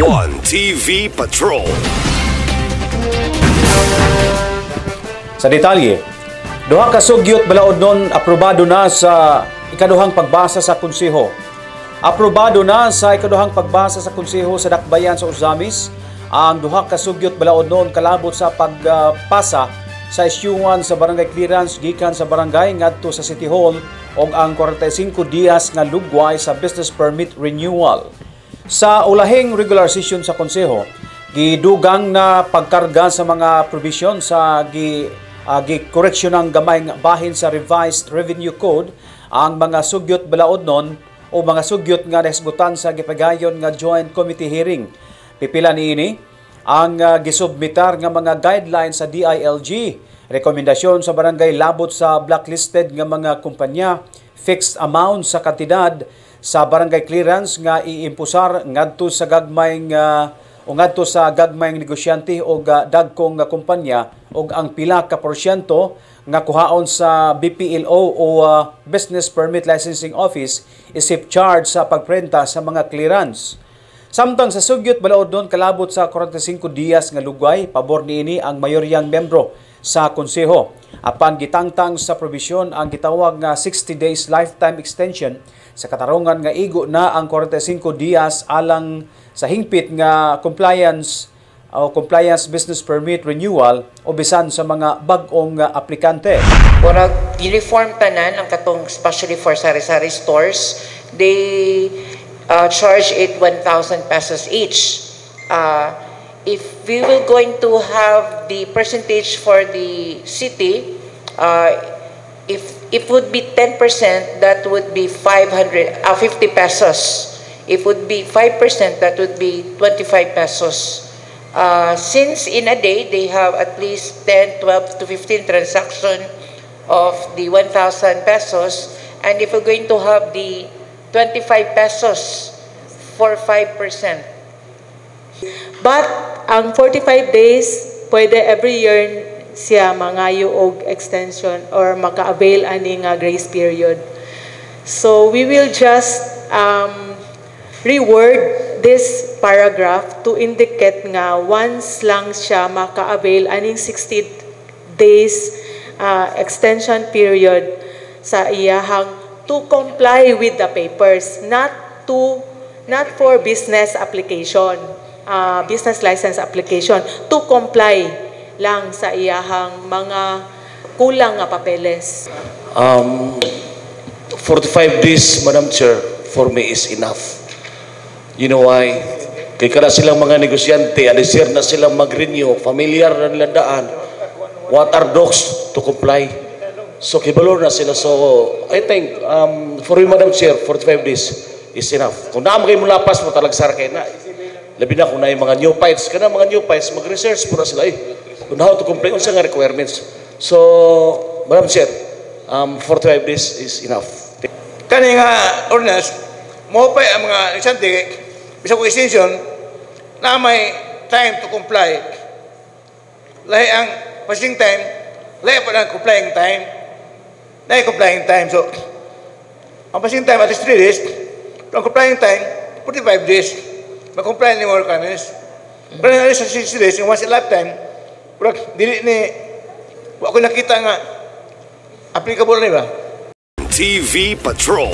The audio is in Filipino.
One TV Patrol. Sa detalye, duha ka sugyot balaodnon aprobado na sa ikaduhang pagbasa sa konseho. Aprobado na sa ikaduhang pagbasa sa konseho sa Dakbayan sa Uzamis ang duha ka sugyot balaodnon kalabot sa pagpasa sa isyuhan sa barangay clearance gikan sa barangay ngadto sa City Hall ug ang 45 dias nga lugway sa business permit renewal. Sa ulahing regular session sa konseho, gidugang na pagkarga sa mga provision sa gi-correction ng gamay bahin sa revised revenue code ang mga sugyot balaodnon o mga sugyot nga nahisgutan sa gipagayon nga joint committee hearing. Pipila niini ang gisubmitar nga mga guidelines sa DILG, rekomendasyon sa barangay labot sa blacklisted nga mga kumpanya, fixed amount sa kantidad sa barangay clearance nga iimpusar ngadto sa gagmayng negosyante o dagkong kumpanya o ang pila ka porsyento nga kuhaon sa BPLO o Business Permit Licensing Office isip charge sa pagprenta sa mga clearance. Samtang sa sugyot balaodnon kalabot sa 45 dias nga lugway, pabor niini ang mayoryang membro sa konseho. Apan gitangtang sa probisyon ang gitawag nga 60 days lifetime extension sa katarungan nga igo na ang 45 dias alang sa hingpit nga compliance business permit renewal o bisan sa mga bag-ong aplikante. Murag uniform tanan ang katong especially for sari-sari stores, they charge it 1,000 pesos each. If we will going to have the percentage for the city, if it would be 10%, that would be 50 pesos. If would be 5%, that would be 25 pesos. Since in a day, they have at least 10, 12 to 15 transactions of the 1,000 pesos. And if we're going to have the 25 pesos for 5%. But ang 45 days, pwede every year siya mangayo og extension or maka-avail ani nga grace period. So we will just reword this paragraph to indicate nga once lang siya maka-avail aning 60 days extension period sa iyahang to comply with the papers, not for business application, business license application, to comply lang sa iyahang mga kulang nga papeles. 45 days, Madam Chair, for me is enough. You know why? Kaya kada silang mga negosyante, adisir na silang mag-renew, familiar na nilang daan, what are docs to comply? So, kibalor na sila. So, I think, for you, Madam Chair, 45 days is enough. Kung naman kayo mulapas mo talagsar kayo na, labi na kung na yung mga new files, kana mga new files, mag-research po na sila kung how to comply, unsa nga requirements. So, Madam Chair, 45 days is enough. Kani nga ordinance, mo pa ang mga negosyante, bisa ko extension, na may time to comply. Lahi ang passing time, lahi pa ang complying time. Lahi complying time. So, ang passing time at least 3 days, ang complying time, 45 days. Mag-comply ni more requirements. Pero nga sa 60 days, yung once in a lifetime, dili ni, wala ko nakita nga, applicable na ba? TV Patrol.